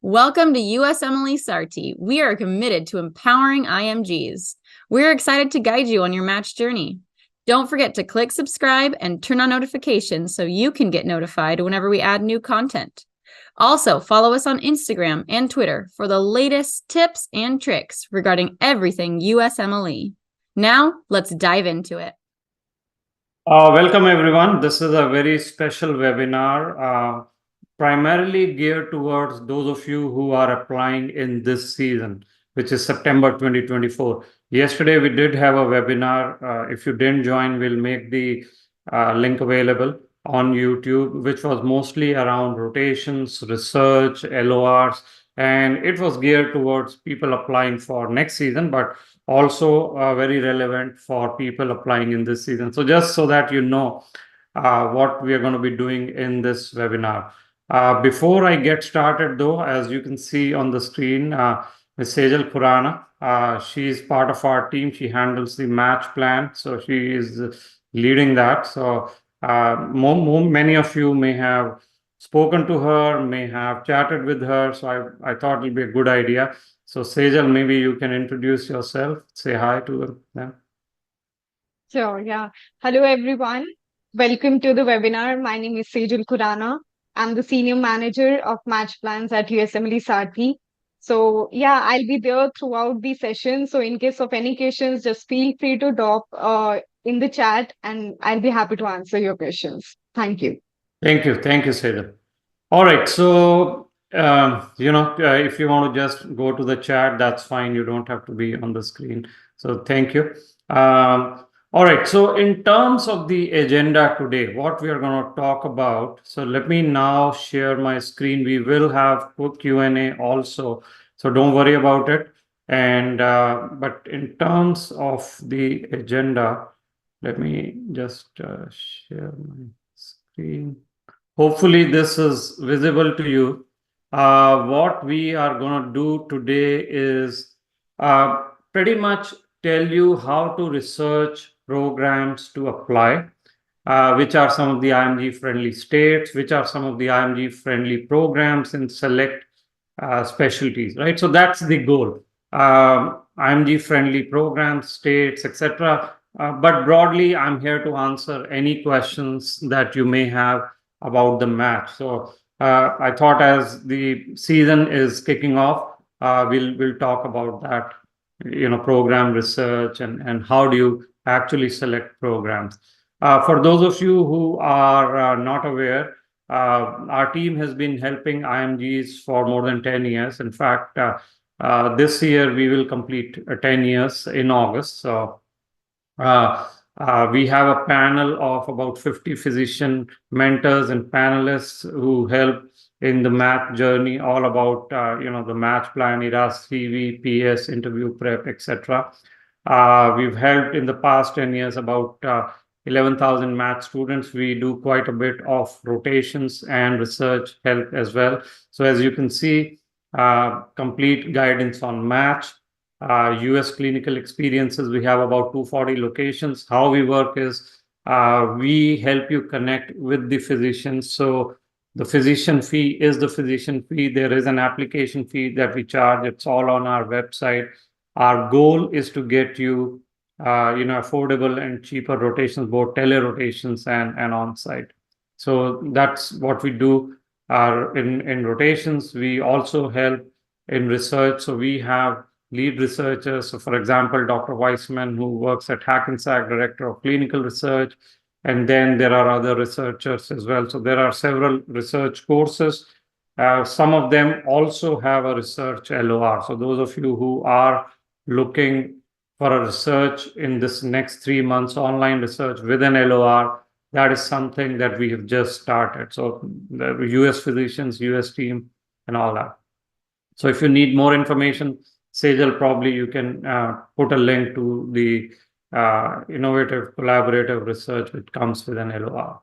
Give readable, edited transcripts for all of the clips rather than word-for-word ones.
Welcome to USMLESarthi. We are committed to empowering IMGs. We're excited to guide you on your match journey. Don't forget to click subscribe and turn on notifications so you can get notified whenever we add new content. Also, follow us on Instagram and Twitter for the latest tips and tricks regarding everything USMLE. Now, let's dive into it. Welcome everyone. This is a very special webinar, primarily geared towards those of you who are applying in this season, which is September 2024. Yesterday we did have a webinar. If you didn't join, we'll make the link available on YouTube, which was mostly around rotations, research, LORs, and it was geared towards people applying for next season, but also very relevant for people applying in this season. So just so that you know what we are going to be doing in this webinar. Before I get started though, as you can see on the screen, Ms. Sejal Khurana, she is part of our team. She handles the match plan. So she is leading that. So many of you may have spoken to her, may have chatted with her. So I thought it'll be a good idea. So Sejal, maybe you can introduce yourself, say hi to them. Sure, yeah. Hello, everyone. Welcome to the webinar. My name is Sejal Khurana. I'm the Senior Manager of Match Plans at USMLESarthi. So, yeah, I'll be there throughout the session. So, in case of any questions, just feel free to drop in the chat and I'll be happy to answer your questions. Thank you. Thank you, Sejal. All right, so if you want to just go to the chat, that's fine. You don't have to be on the screen. So thank you. All right, so in terms of the agenda today, what we are going to talk about. So let me now share my screen. We will have Q&A also, so don't worry about it. And but in terms of the agenda, let me just share my screen. Hopefully this is visible to you. What we are going to do today is pretty much tell you how to research programs to apply, which are some of the IMG-friendly states, which are some of the IMG-friendly programs in select specialties, right? So that's the goal. IMG-friendly programs, states, etc. But broadly, I'm here to answer any questions that you may have about the match. So I thought as the season is kicking off, we'll talk about that, program research and how do you actually select programs. For those of you who are not aware, our team has been helping IMGs for more than 10 years. In fact, this year we will complete 10 years in August. So we have a panel of about 50 physician mentors and panelists who help in the match journey, all about the match plan, ERAS, CV, PS, interview prep, etc. We've helped in the past 10 years about 11,000 match students. We do quite a bit of rotations and research help as well. So as you can see, complete guidance on match. US clinical experiences, we have about 240 locations. How we work is we help you connect with the physicians. So the physician fee is the physician fee. There is an application fee that we charge. It's all on our website. Our goal is to get you, affordable and cheaper rotations, both tele-rotations and on-site. So that's what we do in rotations. We also help in research. So we have lead researchers. So for example, Dr. Weissman, who works at Hackensack, Director of Clinical Research. And then there are other researchers as well. So there are several research courses. Some of them also have a research LOR. So those of you who are looking for a research in this next 3 months, online research with an LOR, that is something that we have just started. So the US physicians, US team, and all that. So if you need more information, Sejal, probably you can put a link to the innovative collaborative research which comes with an LOR.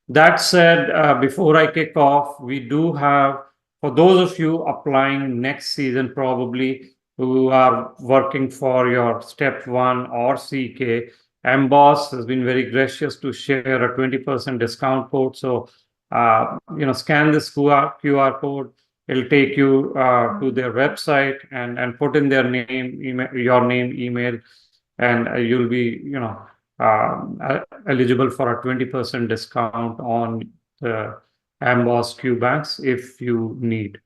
That said, before I kick off, we do have, for those of you applying next season, probably who are working for your step 1 or CK, MBOSS has been very gracious to share a 20% discount code. So, scan this QR code. It'll take you to their website and put in their name, email, your name, email, and you'll be, eligible for a 20% discount on the Amboss Q banks if you need.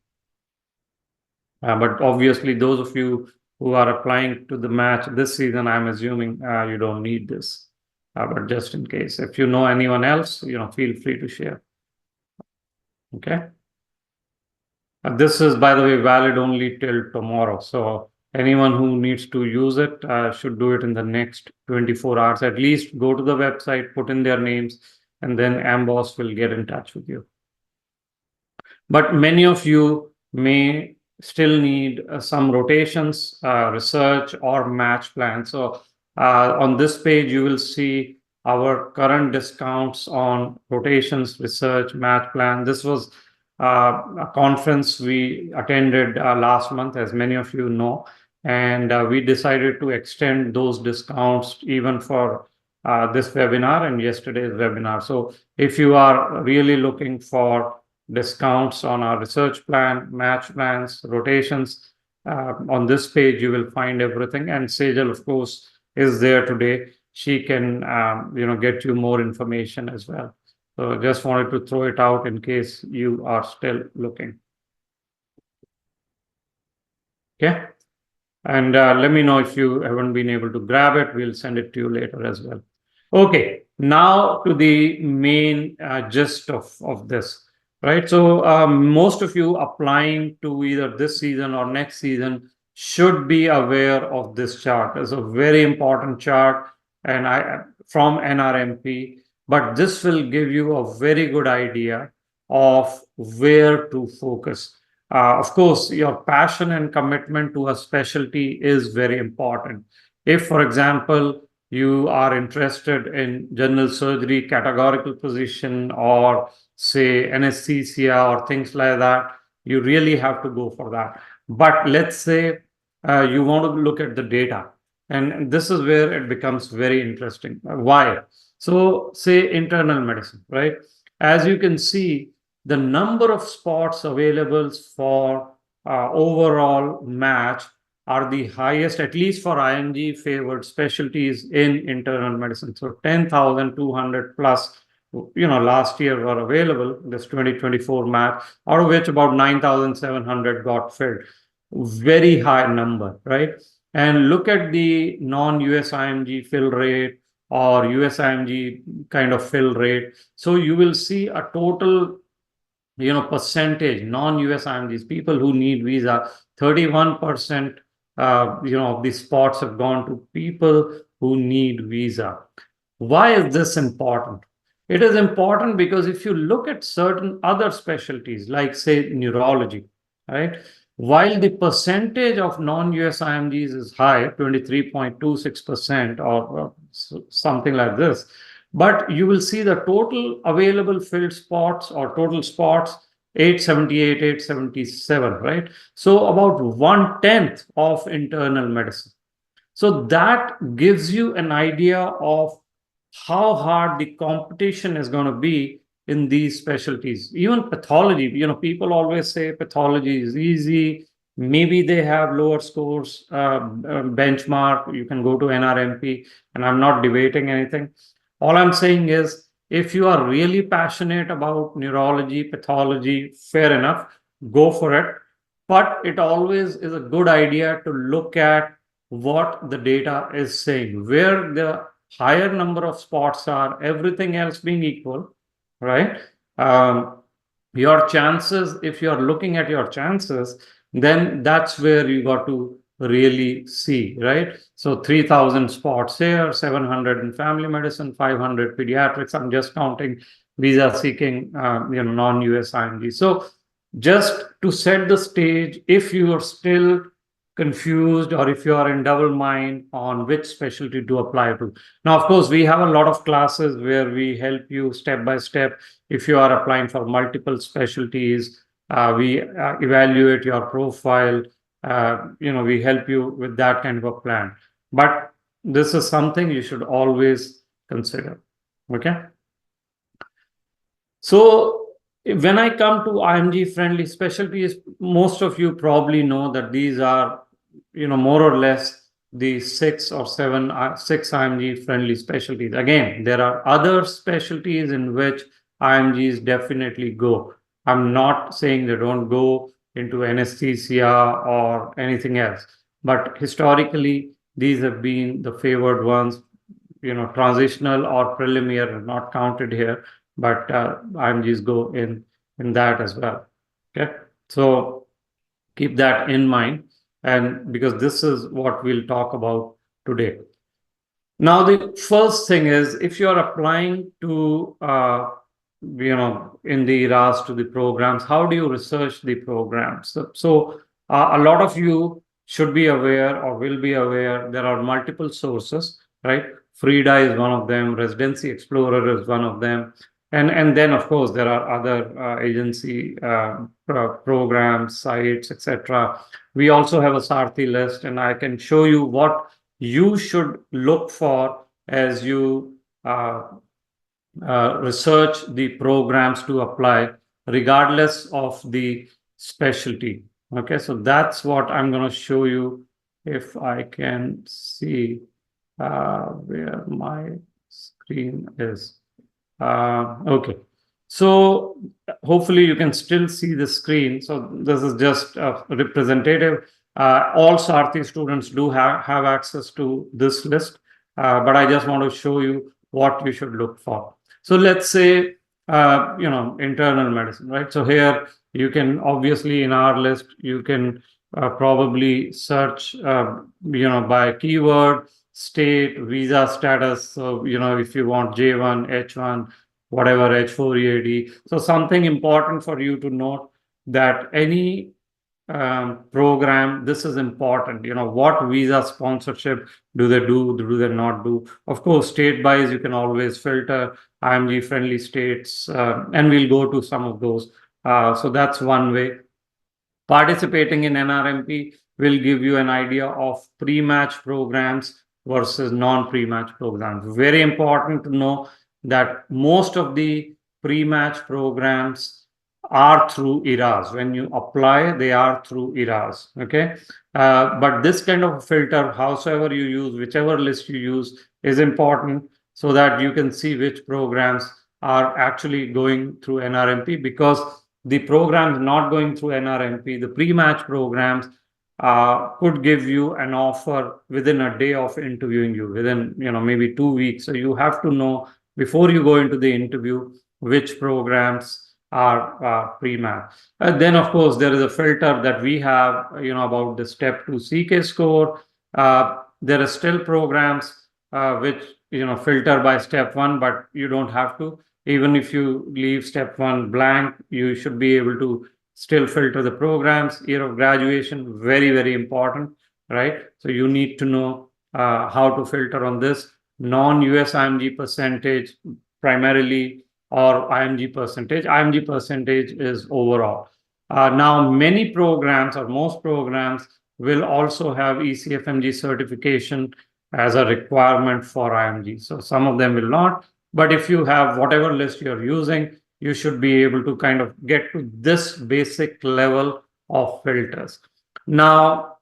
But obviously, those of you who are applying to the match this season, I'm assuming you don't need this. But just in case, if you know anyone else, feel free to share. Okay. This is, by the way, valid only till tomorrow. So anyone who needs to use it should do it in the next 24 hours. At least go to the website, put in their names, and then Amboss will get in touch with you. But many of you may still need some rotations, research, or match plans. So on this page, you will see our current discounts on rotations, research, match plan. This was a conference we attended last month, as many of you know, and we decided to extend those discounts even for this webinar and yesterday's webinar. So if you are really looking for discounts on our research plan, match plans, rotations, on this page you will find everything. And Sejal, of course, is there today. She can get you more information as well. So just wanted to throw it out in case you are still looking. Okay. And let me know if you haven't been able to grab it. We'll send it to you later as well. Okay, now to the main gist of this. Right. So most of you applying to either this season or next season should be aware of this chart. It's a very important chart and from NRMP, but this will give you a very good idea of where to focus. Of course, your passion and commitment to a specialty is very important. If, for example, you are interested in general surgery, categorical position, or say anesthesia or things like that, you really have to go for that. But let's say you want to look at the data, and this is where it becomes very interesting. Why? So say internal medicine, right? As you can see, the number of spots available for overall match are the highest, at least for IMG favored specialties in internal medicine. So 10,200 plus, last year were available, this 2024 match, out of which about 9,700 got filled. Very high number, right? And look at the non-US IMG fill rate or US IMG kind of fill rate. So you will see a total percentage non-US IMGs, people who need visa, 31% of the spots have gone to people who need visa. Why is this important? It is important because if you look at certain other specialties, like say neurology, right? While the percentage of non-US IMGs is high, 23.26% or something like this, but you will see the total available filled spots or total spots 878, 877, right? So about 1/10 of internal medicine. So that gives you an idea of how hard the competition is going to be in these specialties. Even pathology, people always say pathology is easy. Maybe they have lower scores, benchmark. You can go to NRMP, and I'm not debating anything. All I'm saying is, if you are really passionate about neurology, pathology, fair enough, go for it. But it always is a good idea to look at what the data is saying, where the higher number of spots are, everything else being equal, right? Your chances, if you're looking at your chances, then that's where you got to really see, right? So 3,000 spots here, 700 in family medicine, 500 pediatrics. I'm just counting visa seeking, non-US IMG. So just to set the stage, if you are still confused or if you are in double mind on which specialty to apply to. Now, of course, we have a lot of classes where we help you step by step. If you are applying for multiple specialties, we evaluate your profile. We help you with that kind of a plan. But this is something you should always consider. Okay. So when I come to IMG-friendly specialties, most of you probably know that these are, more or less the 6 or 7, 6 IMG-friendly specialties. Again, there are other specialties in which IMGs definitely go. I'm not saying they don't go into anesthesia or anything else, but historically, these have been the favored ones. Transitional or preliminary are not counted here, but IMGs go in that as well. Okay, so keep that in mind, and because this is what we'll talk about today. Now, the first thing is, if you're applying to in the RAS to the programs, how do you research the programs? So a lot of you should be aware or will be aware there are multiple sources, right? FREIDA is one of them, Residency Explorer is one of them, and then of course there are other agency programs, sites, etc. We also have a Sarthi list, and I can show you what you should look for as you research the programs to apply, regardless of the specialty. Okay, so that's what I'm going to show you. If I can see where my screen is. Okay, so hopefully you can still see the screen. So this is just a representative. All Sarthi students do have access to this list, but I just want to show you what you should look for. So let's say, internal medicine, right? So here you can obviously, in our list, you can probably search, by keyword, state, visa status. So, if you want J1, H1, whatever, H4 EAD. So something important for you to note that any program, this is important. What visa sponsorship do they not do? Of course, state-wise, you can always filter IMG-friendly states, and we'll go to some of those. So that's one way. Participating in NRMP will give you an idea of pre-match programs versus non-pre-match programs. Very important to know that most of the pre-match programs are through ERAS. When you apply, they are through ERAS. Okay, but this kind of filter, howsoever you use, whichever list you use, is important so that you can see which programs are actually going through NRMP, because the programs not going through NRMP, the pre-match programs, could give you an offer within a day of interviewing you, within maybe 2 weeks. So you have to know before you go into the interview which programs are pre-match. Then of course there is a filter that we have about the step 2 CK score. There are still programs which filter by step 1, but you don't have to. Even if you leave step 1 blank, you should be able to still filter the programs. Year of graduation, very, very important, right? So you need to know how to filter on this. Non-US IMG percentage primarily, or IMG percentage. IMG percentage is overall. Now, many programs or most programs will also have ECFMG certification as a requirement for IMG. So some of them will not. But if you have whatever list you're using, you should be able to kind of get to this basic level of filters. Now,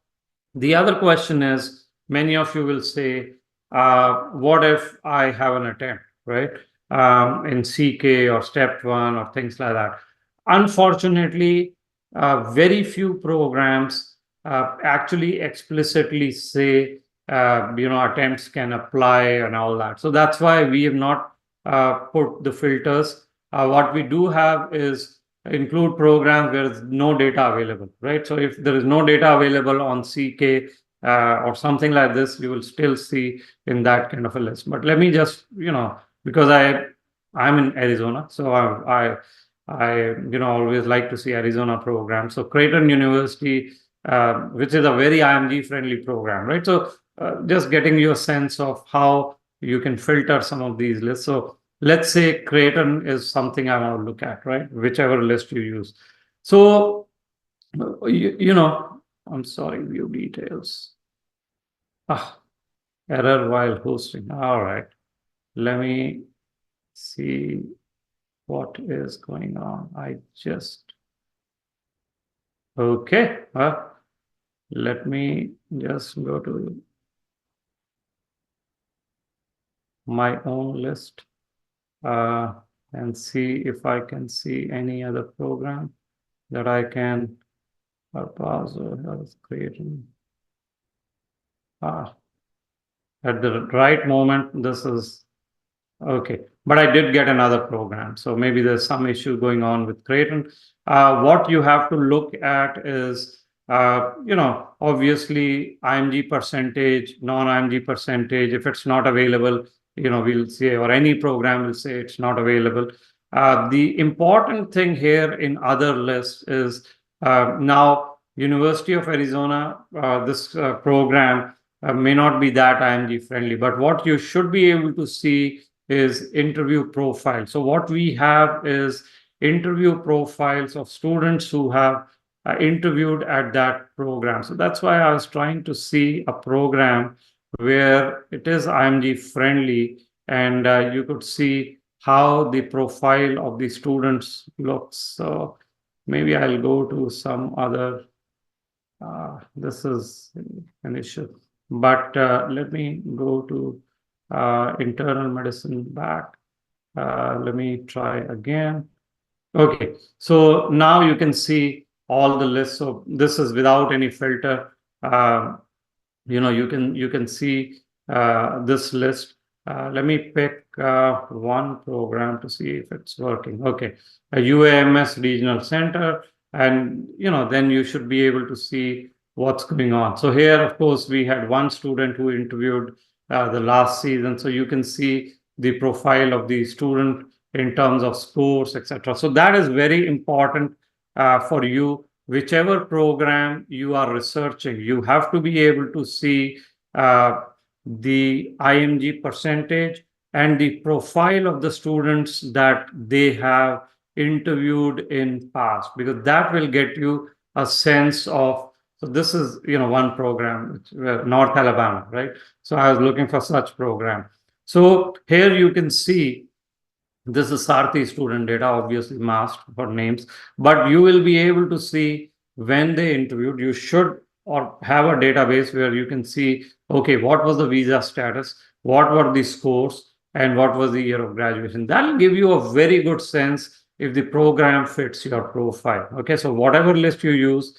the other question is, many of you will say, what if I have an attempt, right? In CK or step 1 or things like that. Unfortunately, very few programs actually explicitly say, attempts can apply and all that. So that's why we have not put the filters. What we do have is include programs where there's no data available, right? So if there is no data available on CK or something like this, you will still see in that kind of a list. But let me just, because I'm in Arizona, so I always like to see Arizona programs. So Creighton University, which is a very IMG friendly program, right? So just getting you a sense of how you can filter some of these lists. So let's say Creighton is something I want to look at, right? Whichever list you use. So, I'm sorry, view details. Error while hosting. All right. Let me see what is going on. I just, okay. Let me just go to my own list and see if I can see any other program that I can pause or create. At the right moment, this is okay. But I did get another program, so maybe there's some issue going on with Creighton. What you have to look at is, obviously IMG percentage, non-IMG percentage. If it's not available, we'll say, or any program will say it's not available. The important thing here in other lists is now University of Arizona, this program may not be that IMG friendly, but what you should be able to see is interview profile. So what we have is interview profiles of students who have interviewed at that program. So that's why I was trying to see a program where it is IMG friendly, and you could see how the profile of the students looks. So maybe I'll go to some other, this is an issue, but let me go to internal medicine back. Let me try again. Okay, so now you can see all the lists. So this is without any filter. You can see this list. Let me pick one program to see if it's working. Okay, a UAMS Regional Center, and then you should be able to see what's going on. So here, of course, we had one student who interviewed the last season, so you can see the profile of the student in terms of scores, etc. So that is very important for you. Whichever program you are researching, you have to be able to see the IMG percentage and the profile of the students that they have interviewed in past, because that will get you a sense of. So this is one program, North Alabama, right? So I was looking for such program. So here you can see this is Sarthi student data, obviously masked for names, but you will be able to see when they interviewed. You should or have a database where you can see, okay, what was the visa status, what were the scores, and what was the year of graduation. That will give you a very good sense if the program fits your profile. Okay, so whatever list you use.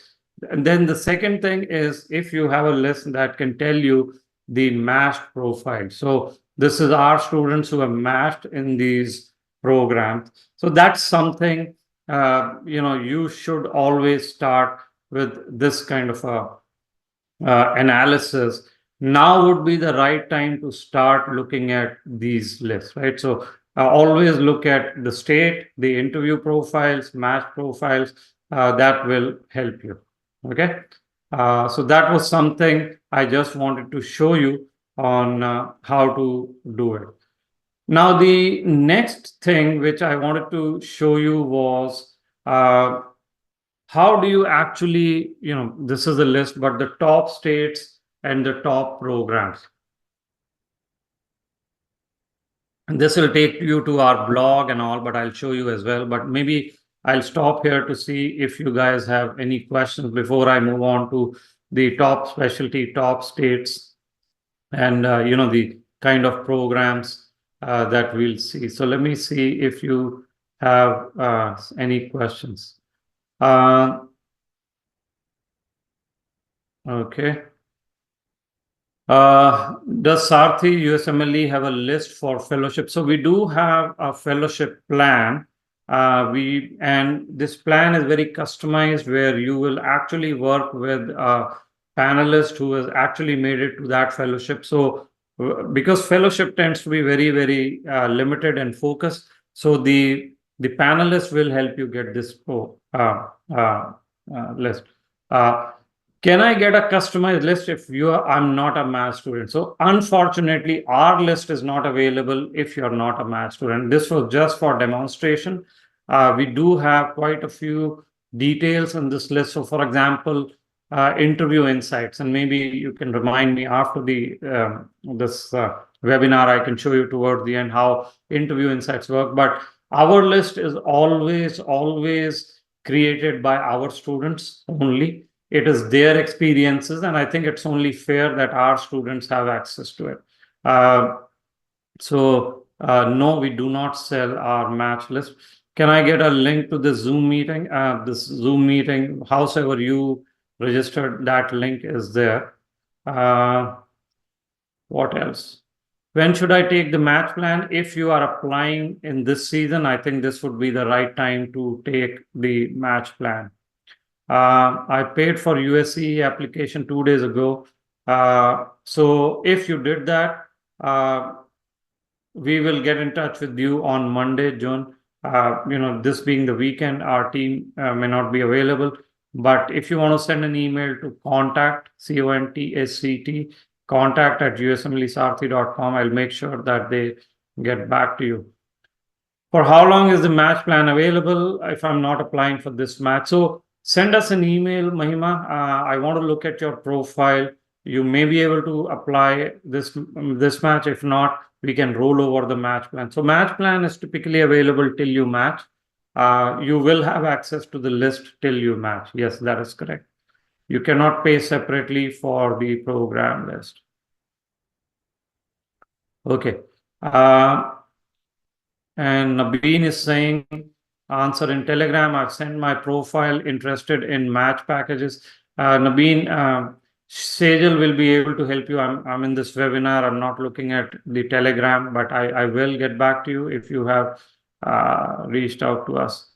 And then the second thing is, if you have a list that can tell you the matched profile. So this is our students who have matched in these programs. So that's something, you should always start with this kind of a analysis. Now would be the right time to start looking at these lists, right? So always look at the state, the interview profiles, match profiles, that will help you. Okay. So that was something I just wanted to show you on how to do it. Now, the next thing which I wanted to show you was how do you actually, this is a list, but the top states and the top programs. And this will take you to our blog and all, but I'll show you as well. But maybe I'll stop here to see if you guys have any questions before I move on to the top specialty, top states, and the kind of programs that we'll see. So let me see if you have any questions. Okay. Does Sarthi USMLE have a list for fellowship? So we do have a fellowship plan. And this plan is very customized, where you will actually work with a panelist who has actually made it to that fellowship. So because fellowship tends to be very, very limited and focused, so the panelist will help you get this list. Can I get a customized list if I'm not a math student? So unfortunately, our list is not available if you're not a math student. This was just for demonstration. We do have quite a few details in this list. So for example, interview insights, and maybe you can remind me after the this webinar, I can show you towards the end how interview insights work. But Our list is always created by our students only. It is their experiences, and I think it's only fair that our students have access to it. No, we do not sell our match list. Can I get a link to this Zoom meeting? This Zoom meeting, howsoever you registered, that link is there. What else? When should I take the match plan? If you are applying in this season, I think this would be the right time to take the match plan. I paid for USCE application 2 days ago. So if you did that, we will get in touch with you on Monday, June. This being the weekend, our team may not be available. But if you want to send an email to contact, CONTACT, contact@USMLESarthi.com, I'll make sure that they get back to you. For how long is the match plan available if I'm not applying for this match? So send us an email, Mahima. I want to look at your profile. You may be able to apply this match. If not, we can roll over the match plan. So match plan is typically available till you match. You will have access to the list till you match. Yes, that is correct. You cannot pay separately for the program list. Okay. And Nabeen is saying, answer in Telegram. I've sent my profile, interested in match packages. Nabeen, Sejal will be able to help you. I'm in this webinar. I'm not looking at the Telegram, but I will get back to you if you have reached out to us.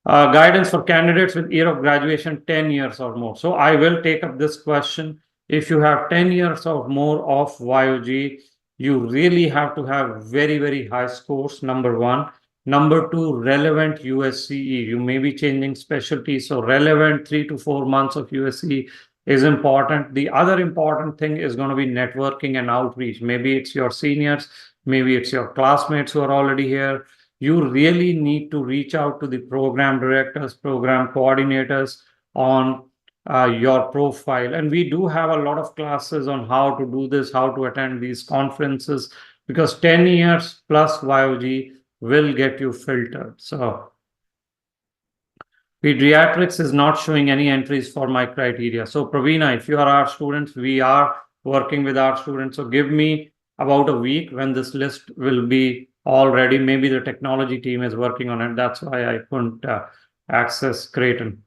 Guidance for candidates with year of graduation 10 years or more. So I will take up this question. If you have 10 years or more of YOG, you really have to have very high scores, number one. Number two, relevant USCE. You may be changing specialties, so relevant 3 to 4 months of USCE is important. The other important thing is going to be networking and outreach. Maybe it's your seniors, maybe it's your classmates who are already here. You really need to reach out to the program directors, program coordinators on your profile. And we do have a lot of classes on how to do this, how to attend these conferences, because 10 years plus YOG will get you filtered. So pediatrics is not showing any entries for my criteria. So Pravina, if you are our students, we are working with our students. So give me about a week when this list will be all ready. Maybe the technology team is working on it. That's why I couldn't access Creighton.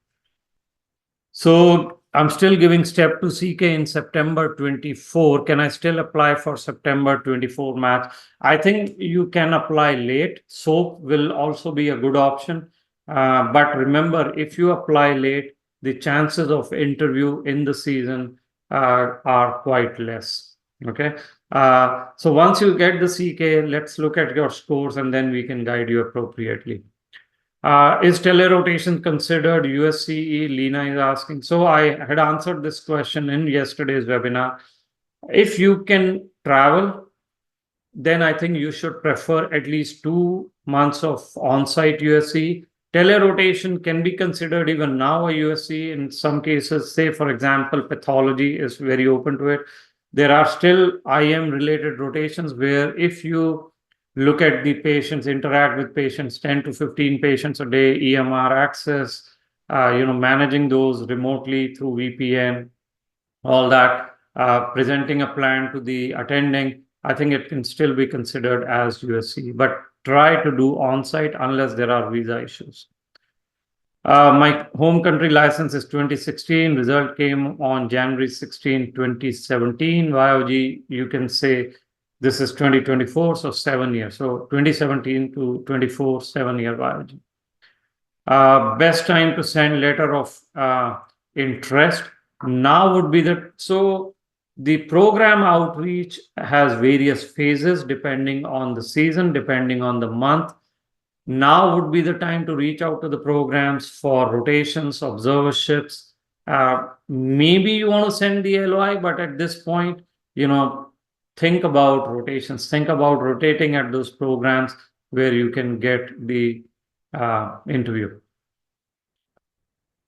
So I'm still giving step 2 CK in September 24. Can I still apply for September 24 match? I think you can apply late. SOAP will also be a good option. But remember, if you apply late, the chances of interview in the season are quite less. Okay. So once you get the CK, let's look at your scores and then we can guide you appropriately. Is telerotation considered USCE? Lena is asking. So I had answered this question in yesterday's webinar. If you can travel, then I think you should prefer at least 2 months of on-site USCE. Telerotation can be considered even now a USCE in some cases. Say, for example, pathology is very open to it. There are still IM-related rotations where if you look at the patients, interact with patients, 10 to 15 patients a day, EMR access, managing those remotely through VPN, all that, presenting a plan to the attending, I think it can still be considered as USCE, but try to do on-site unless there are visa issues. My home country license is 2016. Result came on January 16, 2017. YOG, you can say this is 2024, so 7 years. So 2017 to 24, 7-year YOG. Best time to send letter of interest now would be the program outreach has various phases depending on the season, depending on the month. Now would be the time to reach out to the programs for rotations, observerships. Maybe you want to send the LOI, but at this point, think about rotations. Think about rotating at those programs where you can get the interview.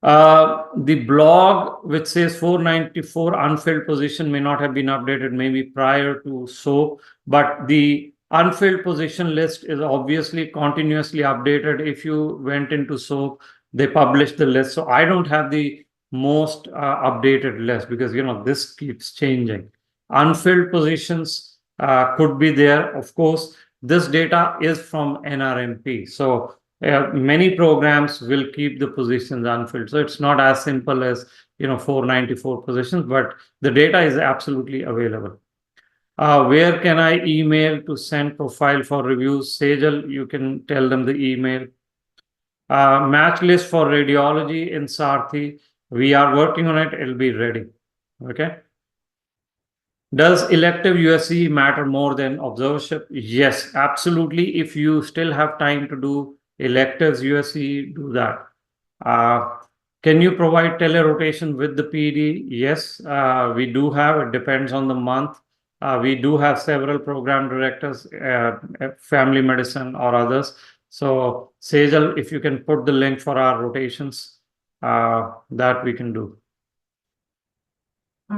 The blog which says 494 unfilled position may not have been updated maybe prior to SOAP, but the Unfilled position list is obviously continuously updated. If you went into SOAP, they publish the list. So I don't have the most updated list because, this keeps changing. Unfilled positions could be there. Of course, this data is from NRMP. So many programs will keep the positions unfilled. So it's not as simple as, 494 positions, but the data is absolutely available. Where can I email to send profile for reviews? Sejal, you can tell them the email. Match list for radiology in Sarthi. We are working on it. It'll be ready. Okay. Does elective USCE matter more than observership? Yes, absolutely. If you still have time to do electives USCE, do that. Can you provide tele-rotation with the PD? Yes, we do have. It depends on the month. We do have several program directors, family medicine or others. So, Sejal, if you can put the link for our rotations, that we can do.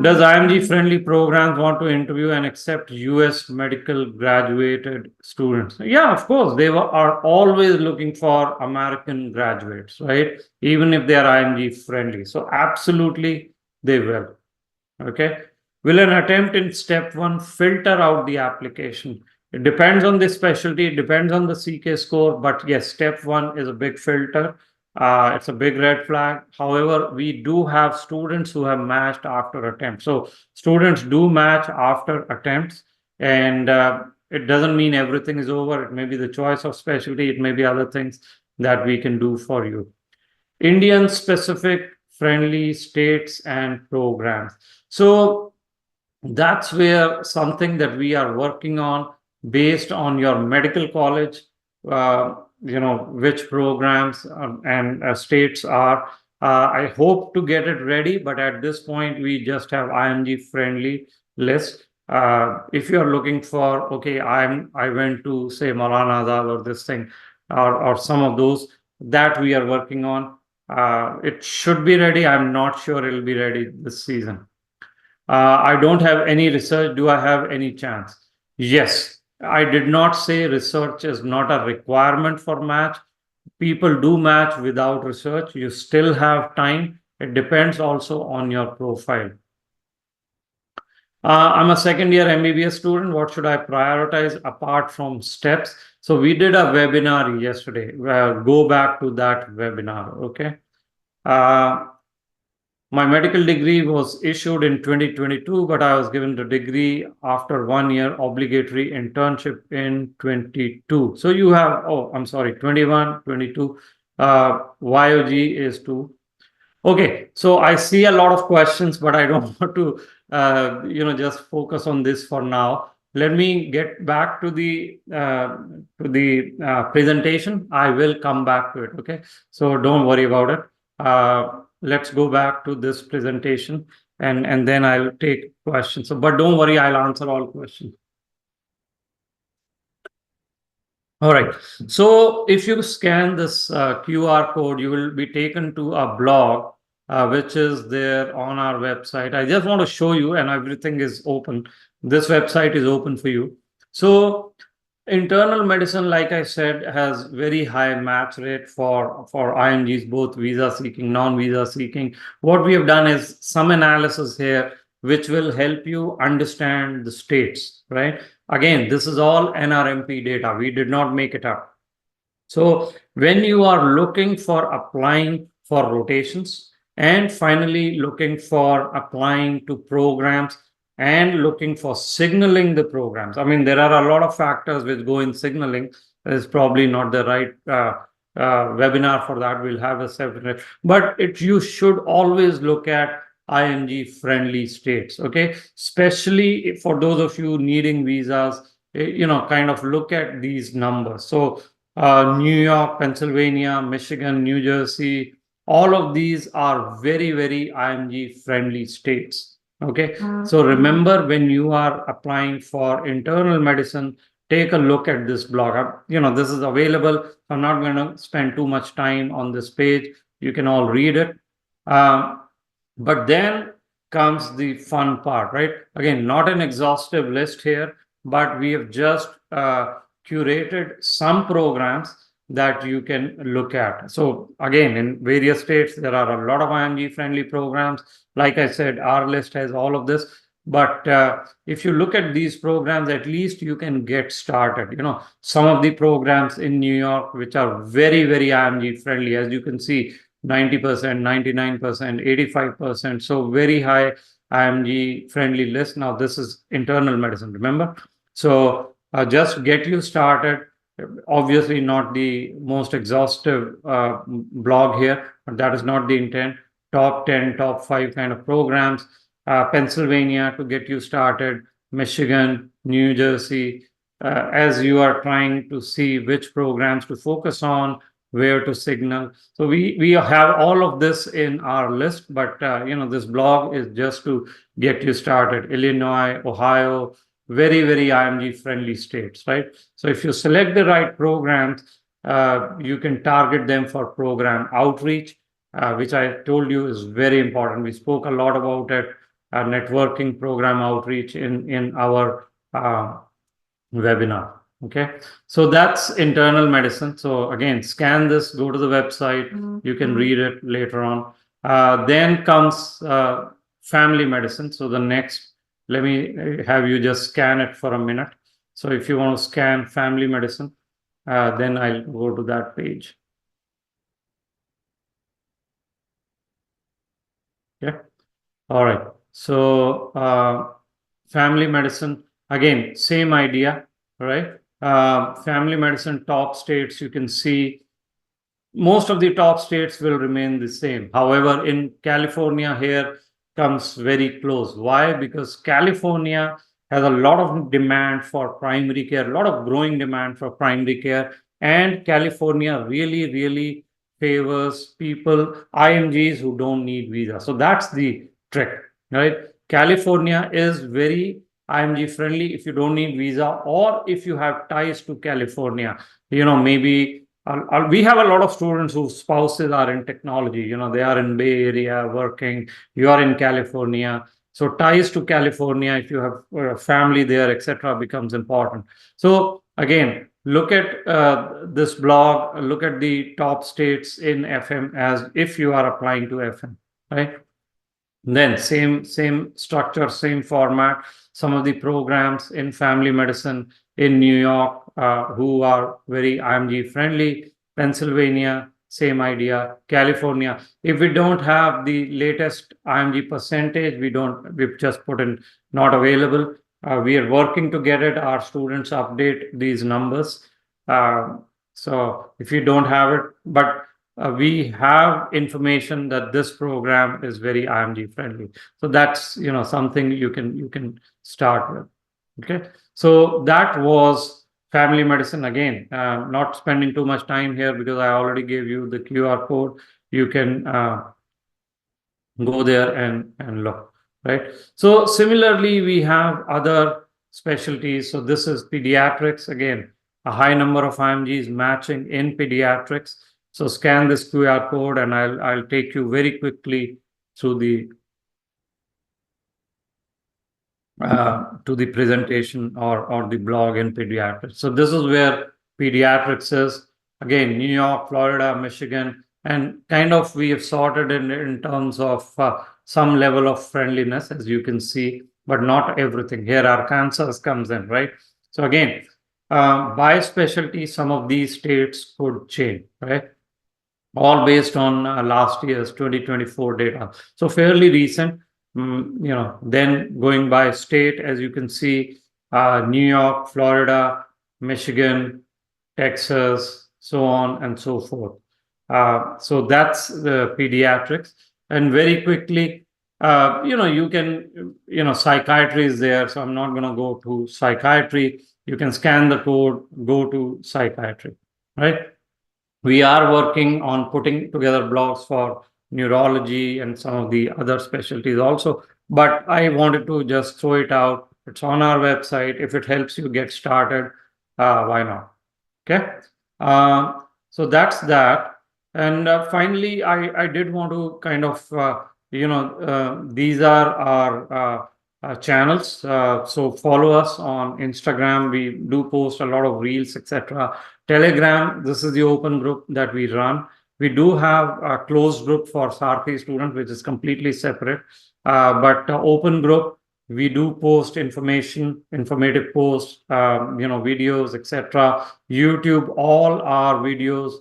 Does IMG-friendly programs want to interview and accept US medical graduated students? Yeah, of course. They are always looking for American graduates, right? Even if they are IMG-friendly. So absolutely, they will. Okay. Will an attempt in step 1 filter out the application? It depends on the specialty. It depends on the CK score. But yes, step 1 is a big filter. It's a big red flag. However, we do have students who have matched after attempts. So students do match after attempts, and it doesn't mean everything is over. It may be the choice of specialty. It may be other things that we can do for you. Indian specific friendly states and programs. So that's where something that we are working on based on your medical college, which programs and states are. I hope to get it ready, but at this point, we just have IMG friendly list. If you're looking for, okay, I went to say Maulana Azad or this thing, or some of those that we are working on. It should be ready. I'm not sure it'll be ready this season. I don't have any research. Do I have any chance? Yes. I did not say research is not a requirement for match. People do match without research. You still have time. It depends also on your profile. I'm a second year MBBS student. What should I prioritize apart from steps? So we did a webinar yesterday. Go back to that webinar. Okay. My medical degree was issued in 2022, but I was given the degree after 1 year obligatory internship in 22. So you have, 21, 22. YOG is 2. Okay, so I see a lot of questions, but I don't want to, just focus on this for now. Let me get back to the presentation. I will come back to it. Okay, so don't worry about it. Let's go back to this presentation, and then I'll take questions. So, but don't worry, I'll answer all questions. All right. So if you scan this QR code, you will be taken to a blog, which is there on our website. I just want to show you, and everything is open. This website is open for you. So internal medicine, like I said, has very high match rate for IMGs, both visa seeking, non-visa seeking. What we have done is some analysis here, which will help you understand the states, right? Again, this is all NRMP data. We did not make it up. So when you are looking for applying for rotations and finally looking for applying to programs and looking for signaling the programs, I mean, there are a lot of factors which go in signaling. It's probably not the right webinar for that. We'll have a separate, but you should always look at IMG friendly states. Okay, especially for those of you needing visas, kind of look at these numbers. So New York, Pennsylvania, Michigan, New Jersey, all of these are very, very IMG friendly states. Okay, so remember, when you are applying for internal medicine, take a look at this blog. This is available. I'm not going to spend too much time on this page. You can all read it. But then comes the fun part, right? Again, not an exhaustive list here, but we have just curated some programs that you can look at. So again, in various states, there are a lot of IMG-friendly programs. Like I said, our list has all of this. But if you look at these programs, at least you can get started. Some of the programs in New York, which are very, very IMG friendly, as you can see, 90%, 99%, 85%. So very high IMG friendly list. Now, this is internal medicine, remember? So just get you started. Obviously, not the most exhaustive blog here, but that is not the intent. Top 10, top 5 kind of programs. Pennsylvania to get you started, Michigan, New Jersey, as you are trying to see which programs to focus on, where to signal. So we have all of this in our list, but this blog is just to get you started. Illinois, Ohio, very, very IMG friendly states, right? So if you select the right programs, you can target them for program outreach, which I told you is very important. We spoke a lot about it. Networking program outreach in our webinar. Okay, so that's internal medicine. So again, scan this, go to the website, you can read it later on. Then comes family medicine. So the next, let me have you just scan it for a minute. So if you want to scan family medicine, then I'll go to that page. Yeah. All right. So family medicine, again, same idea, right? Family medicine top states, you can see most of the top states will remain the same. However, in California here comes very close. Why? Because California has a lot of demand for primary care, a lot of growing demand for primary care, and California really, really favors people, IMGs who don't need visa. So that's the trick, right? California is very IMG friendly if you don't need visa, or if you have ties to California. Maybe we have a lot of students whose spouses are in technology. They are in Bay Area working. You are in California. So ties to California, if you have a family there, etc., becomes important. So again, look at this blog, look at the top states in FM as if you are applying to FM, right? Then same structure, same format. Some of the programs in family medicine in New York who are very IMG friendly. Pennsylvania, same idea. California, if we don't have the latest IMG percentage, we've just put in not available. We are working to get it. Our students update these numbers. So if you don't have it, but we have information that this program is very IMG friendly. So that's something you can start with. Okay, so that was family medicine. Again, not spending too much time here because I already gave you the QR code. You can go there and look, right? So similarly, we have other specialties. So this is pediatrics. Again, a high number of IMGs matching in pediatrics. So scan this QR code and I'll take you very quickly through the to the presentation or the blog in pediatrics. So this is where pediatrics is. Again, New York, Florida, Michigan, and kind of we have sorted in terms of some level of friendliness, as you can see, but not everything. Here Arkansas comes in, right? So again, by specialty, some of these states could change, right? All based on last year's 2024 data. So fairly recent. Then going by state, as you can see, New York, Florida, Michigan, Texas, so on and so forth. So that's the pediatrics. And very quickly, you can, psychiatry is there. So I'm not going to go to psychiatry. You can scan the code, go to psychiatry, right? We are working on putting together blogs for neurology and some of the other specialties also. But I wanted to just throw it out. It's on our website. If it helps you get started, why not? Okay. So that's that. And finally, I did want to kind of, these are our channels. So follow us on Instagram. We do post a lot of reels, etc. Telegram, this is the open group that we run. We do have a closed group for Sarthi students, which is completely separate. But open group, we do post information, informative posts, videos, etc. YouTube, all our videos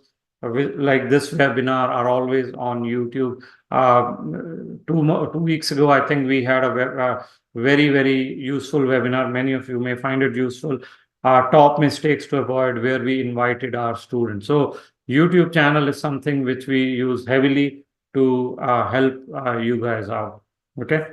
like this webinar are always on YouTube. 2 weeks ago, I think we had a very, very useful webinar. Many of you may find it useful. Top mistakes to avoid, where we invited our students. So YouTube channel is something which we use heavily to help you guys out. Okay.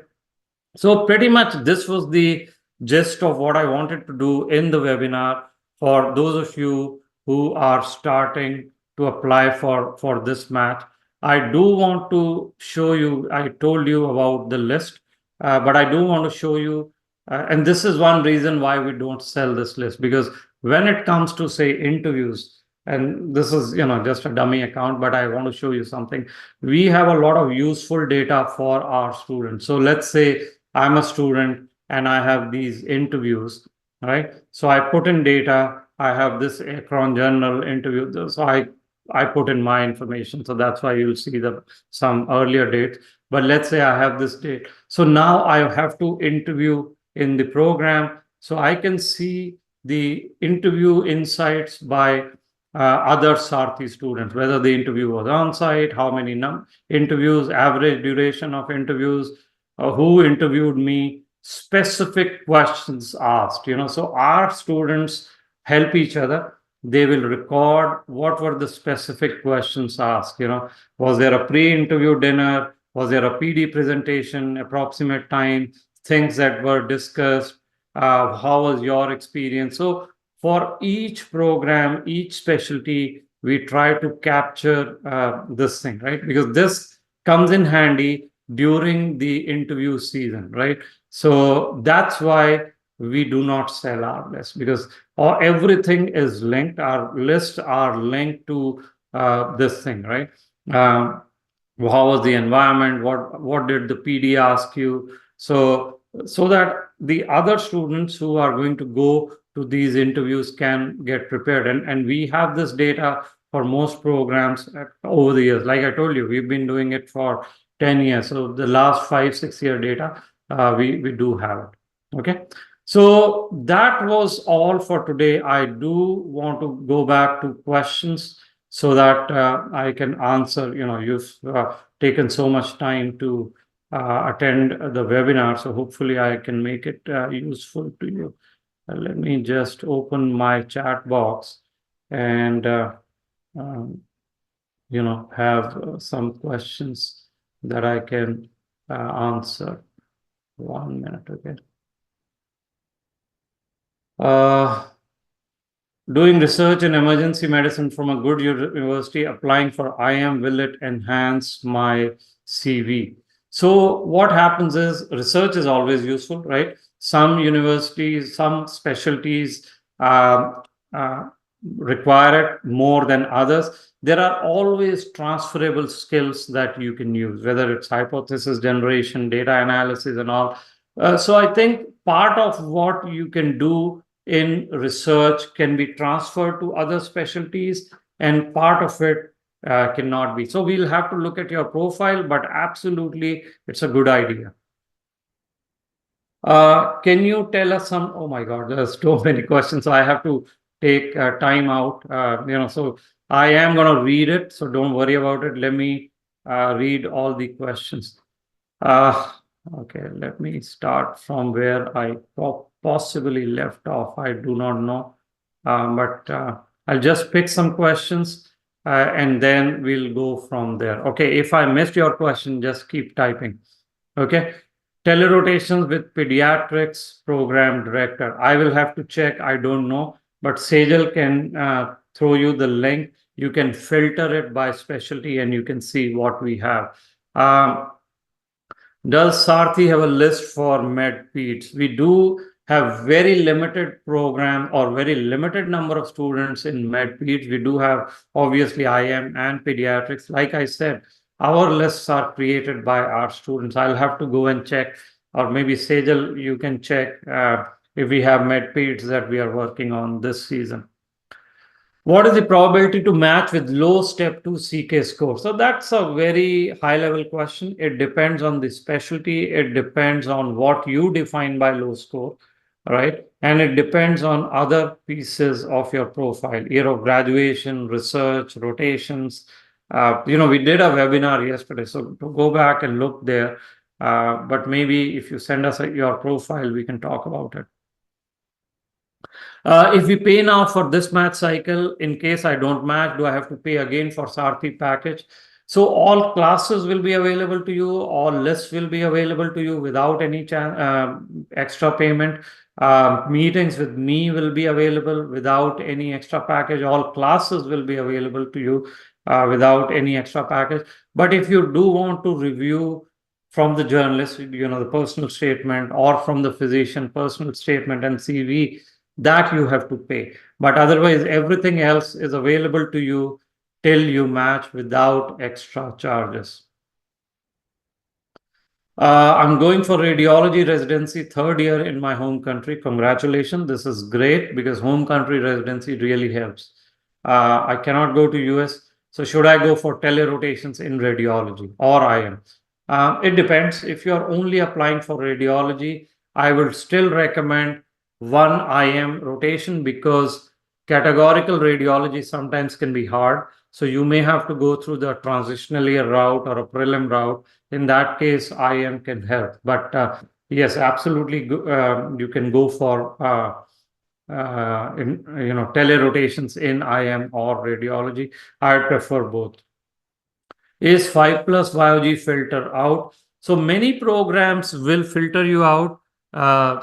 So pretty much this was the gist of what I wanted to do in the webinar for those of you who are starting to apply for this match. I do want to show you, I told you about the list, but I do want to show you, and this is one reason why we don't sell this list, because when it comes to, say, interviews, and this is, just a dummy account, but I want to show you something. We have a lot of useful data for our students. So let's say I'm a student and I have these interviews, right? So I put in data, I have this Akron Journal interview. So I put in my information. So that's why you'll see some earlier dates. But let's say I have this date. So now I have to interview in the program. So I can see the interview insights by other Sarthi students, whether the interview was on site, how many interviews, average duration of interviews, who interviewed me, specific questions asked. So our students help each other. They will record what were the specific questions asked. Was there a pre-interview dinner? Was there a PD presentation? Approximate time? Things that were discussed? How was your experience? So for each program, each specialty, we try to capture this thing, right? Because this comes in handy during the interview season, right? So that's why we do not sell our list, because everything is linked. Our lists are linked to this thing, right? How was the environment? What did the PD ask you? So that the other students who are going to go to these interviews can get prepared. And we have this data for most programs over the years. Like I told you, we've been doing it for 10 years. So the last 5-6 year data, we do have it. Okay. So that was all for today. I do want to go back to questions so that I can answer. You've taken so much time to attend the webinar. So hopefully I can make it useful to you. Let me just open my chat box and have some questions that I can answer. 1 minute, okay. Doing research in emergency medicine from a good university, applying for IM, will it enhance my CV? So what happens is, research is always useful, right? Some universities, some specialties require it more than others. There are always transferable skills that you can use, whether it's hypothesis generation, data analysis, and all. So I think part of what you can do in research can be transferred to other specialties, and part of it cannot be. So we'll have to look at your profile, but absolutely, it's a good idea. Can you tell us some? Oh my God, there's so many questions. So I have to take time out. So I am going to read it. So don't worry about it. Let me read all the questions. Okay, let me start from where I possibly left off. I do not know, but I'll just pick some questions and then we'll go from there. Okay, if I missed your question, just keep typing. Okay, telerotations with pediatrics program director. I will have to check. I don't know, but Sejal can throw you the link. You can filter it by specialty and you can see what we have. Does Sarthi have a list for med peds? We do have very limited program or very limited number of students in med peds. We do have obviously IM and pediatrics. Like I said, our lists are created by our students. I'll have to go and check or maybe Sejal, you can check if we have med-peds that we are working on this season. What is the probability to match with low step 2 CK score? So that's a very high level question. It depends on the specialty. It depends on what you define by low score, right? And it depends on other pieces of your profile, year of graduation, research, rotations. We did a webinar yesterday, so to go back and look there. But maybe if you send us your profile, we can talk about it. If we pay now for this match cycle, in case I don't match, do I have to pay again for Sarthi package? So all classes will be available to you, all lists will be available to you without any extra payment. Meetings with me will be available without any extra package. All classes will be available to you without any extra package. But if you do want to review from the journalist, the personal statement, or from the physician personal statement and CV, that you have to pay. But otherwise, everything else is available to you till you match without extra charges. I'm going for radiology residency 3rd year in my home country. Congratulations. This is great because home country residency really helps. I cannot go to US. So should I go for tele-rotations in radiology or IM? It depends. If you're only applying for radiology, I would still recommend one IM rotation because categorical radiology sometimes can be hard. So you may have to go through the transitional year route or a prelim route. In that case, IM can help. But yes, absolutely, you can go for tele rotations in IM or radiology. I prefer both. Is 5+ YOG filter out? So many programs will filter you out.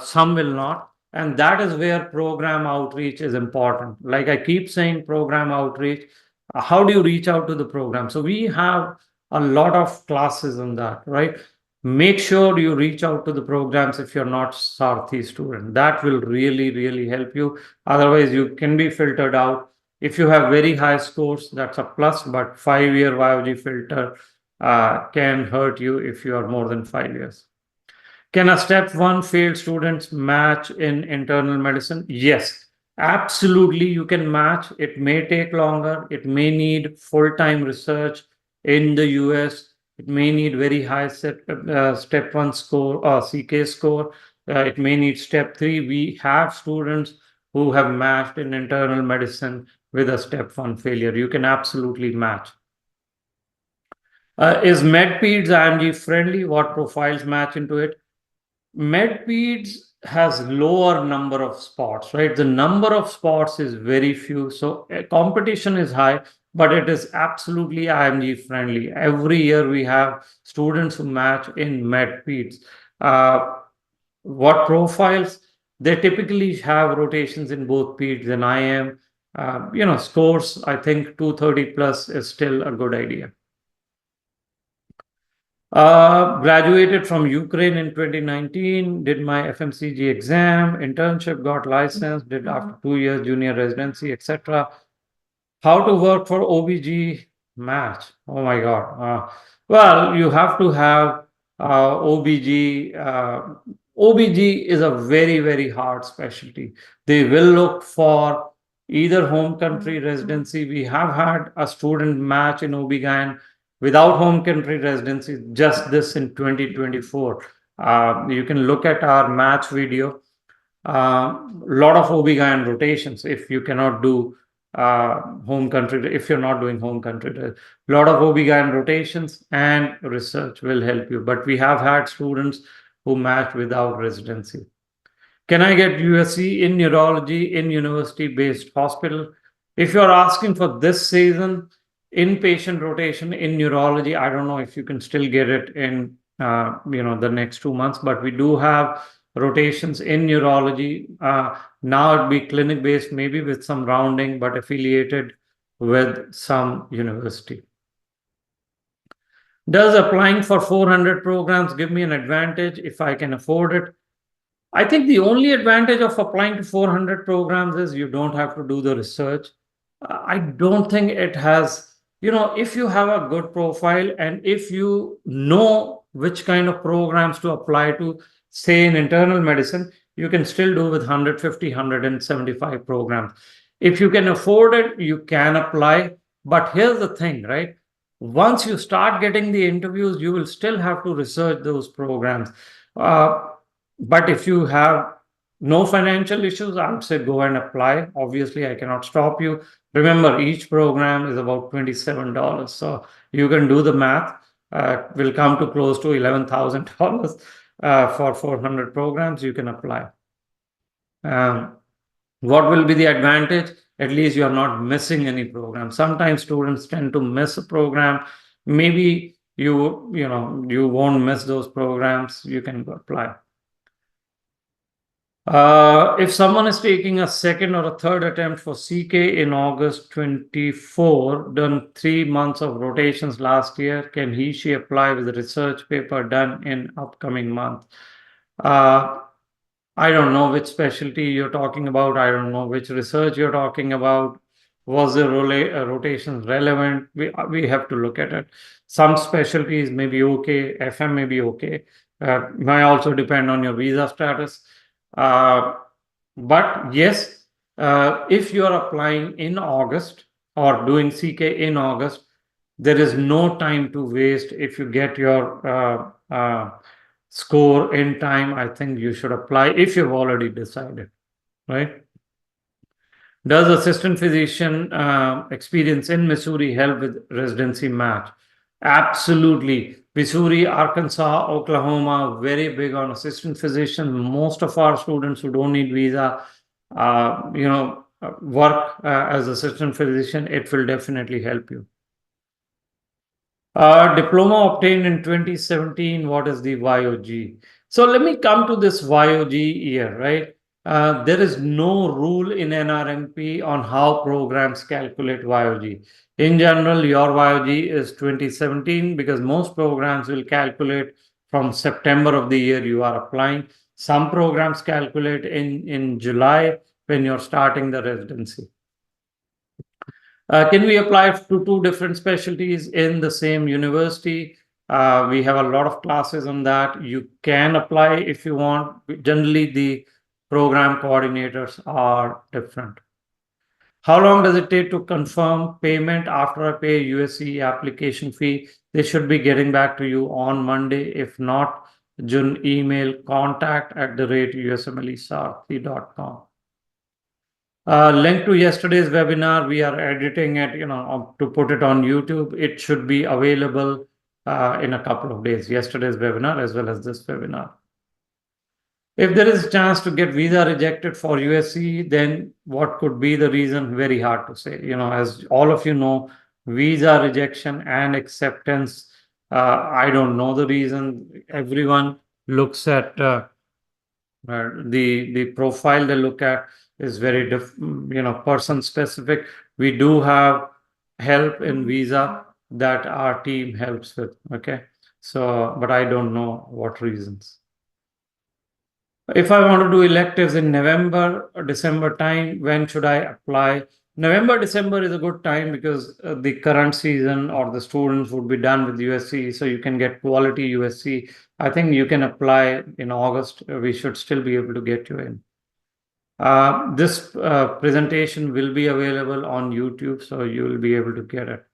Some will not. And that is where program outreach is important. Like I keep saying, program outreach. How do you reach out to the program? So we have a lot of classes on that, right? Make sure you reach out to the programs if you're not Sarthi student. That will really, really help you. Otherwise, you can be filtered out. If you have very high scores, that's a plus, but 5-year YOG filter can hurt you if you are more than 5 years. Can a step 1 failed students match in internal medicine? Yes, absolutely. You can match. It may take longer. It may need full-time research in the US. It may need very high step 1 score or CK score. It may need step 3. We have students who have matched in internal medicine with a step 1 failure. You can absolutely match. Is MedPeds IMG friendly? What profiles match into it? MedPeds has lower number of spots, right? The number of spots is very few. So competition is high, but it is absolutely IMG friendly. Every year we have students who match in MedPeds. What profiles? They typically have rotations in both peds and IM. Scores, I think 230 plus is still a good idea. Graduated from Ukraine in 2019, did my FMCG exam, internship, got licensed, did after 2 years junior residency, etc. How to work for OBG match? Oh my God. Well, you have to have OBG. OBG is a very, very hard specialty. They will look for either home country residency. We have had a student match in OB-GYN without home country residency, just this in 2024. You can look at our match video. Lot of OB-GYN rotations if you cannot do home country, if you're not doing home country. A lot of OB-GYN rotations and research will help you. But we have had students who match without residency. Can I get USCE in neurology in university-based hospital? If you're asking for this season, inpatient rotation in neurology, I don't know if you can still get it in the next 2 months, but we do have rotations in neurology. Now it'd be clinic-based, maybe with some rounding, but affiliated with some university. Does applying for 400 programs give me an advantage if I can afford it? I think the only advantage of applying to 400 programs is you don't have to do the research. I don't think it has, if you have a good profile and if you know which kind of programs to apply to, say in internal medicine, you can still do with 150, 175 programs. If you can afford it, you can apply. But here's the thing, right? Once you start getting the interviews, you will still have to research those programs. But if you have no financial issues, I would say go and apply. Obviously, I cannot stop you. Remember, each program is about $27. So you can do the math. Will come to close to $11,000 for 400 programs. You can apply. What will be the advantage? At least you are not missing any program. Sometimes students tend to miss a program. Maybe you won't miss those programs. You can apply. If someone is taking a second or a third attempt for CK in August 24, done 3 months of rotations last year, can she apply with a research paper done in upcoming month? I don't know which specialty you're talking about. I don't know which research you're talking about. Was the rotations relevant? We have to look at it. Some specialties may be okay. FM may be okay. May also depend on your visa status. But yes, if you are applying in August or doing CK in August, there is no time to waste. If you get your score in time, I think you should apply if you've already decided, right? Does assistant physician experience in Missouri help with residency match? Absolutely. Missouri, Arkansas, Oklahoma, very big on assistant physician. Most of our students who don't need visa, work as assistant physician. It will definitely help you. Diploma obtained in 2017. What is the YOG? So let me come to this YOG year, right? There is no rule in NRMP on how programs calculate YOG. In general, your YOG is 2017 because most programs will calculate from September of the year you are applying. Some programs calculate in July when you're starting the residency. Can we apply to 2 different specialties in the same university? We have a lot of classes on that. You can apply if you want. Generally, the program coordinators are different. How long does it take to confirm payment after I pay USCE application fee? They should be getting back to you on Monday. If not, June email contact@USMLESarthi.com. Link to yesterday's webinar. We are editing it, to put it on YouTube. It should be available in a couple of days. Yesterday's webinar as well as this webinar. If there is a chance to get visa rejected for USCE, then what could be the reason? Very hard to say. As all of you know, visa rejection and acceptance, I don't know the reason. Everyone looks at the profile they look at is very person specific. We do have help in visa that our team helps with. Okay. So, but I don't know what reasons. If I want to do electives in November or December time, when should I apply? November, December is a good time because the current season or the students would be done with USC, so you can get quality USC. I think you can apply in August. We should still be able to get you in. This presentation will be available on YouTube, so you will be able to get it.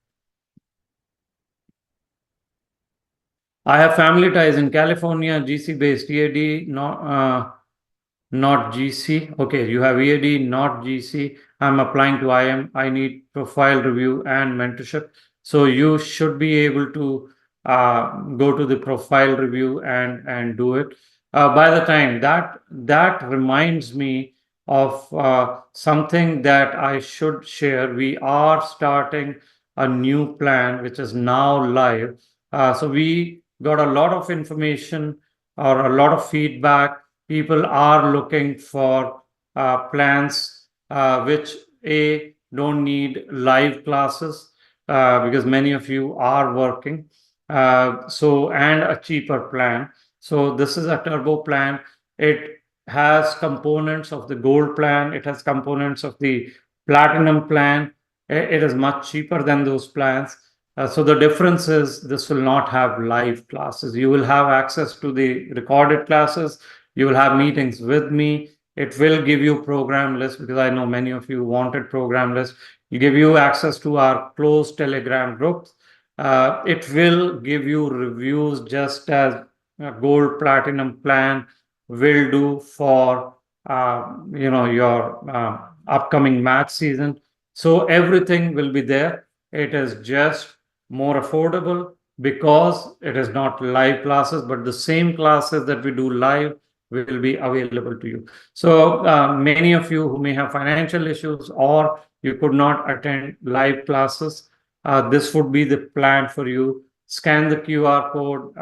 I have family ties in California, GC-based EAD, not GC. Okay, you have EAD, not GC. I'm applying to IM. I need profile review and mentorship. So you should be able to go to the profile review and do it. By the time that reminds me of something that I should share. We are starting a new plan which is now live. So we got a lot of information or a lot of feedback. People are looking for plans which don't need live classes because many of you are working. And a cheaper plan. So this is a turbo plan. It has components of the gold plan. It has components of the platinum plan. It is much cheaper than those plans. So the difference is this will not have live classes. You will have access to the recorded classes. You will have meetings with me. It will give you program list, because I know many of you wanted program list. It give you access to our closed Telegram groups. It will give you reviews, just as a gold platinum plan will do for your upcoming match season. So everything will be there. It is just more affordable because it is not live classes, but the same classes that we do live will be available to you. So many of you who may have financial issues, or you could not attend live classes, this would be the plan for you. Scan the QR code,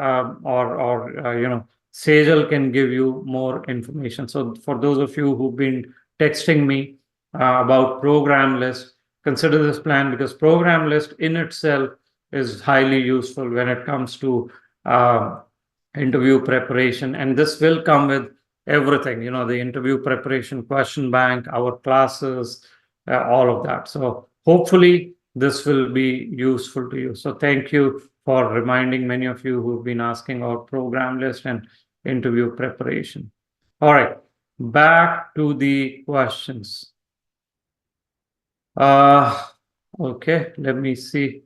or Sejal can give you more information. So for those of you who've been texting me about program list, consider this plan, because program list in itself is highly useful when it comes to interview preparation. And this will come with everything, the interview preparation, question bank, our classes, all of that. So hopefully this will be useful to you. So thank you for reminding many of you who've been asking about program list and interview preparation. All right, back to the questions. Okay, let me see.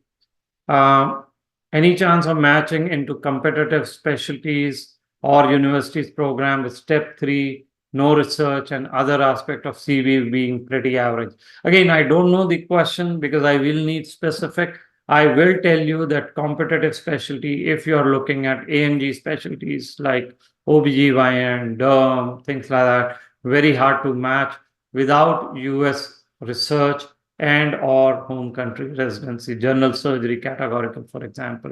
Any chance of matching into competitive specialties or universities program with step 3, no research, and other aspect of CV being pretty average? Again, I don't know the question because I will need specific. I will tell you that competitive specialty, if you're looking at AMG specialties like OBGYN, derm, things like that, very hard to match without US research and or home country residency, general surgery categorical, for example.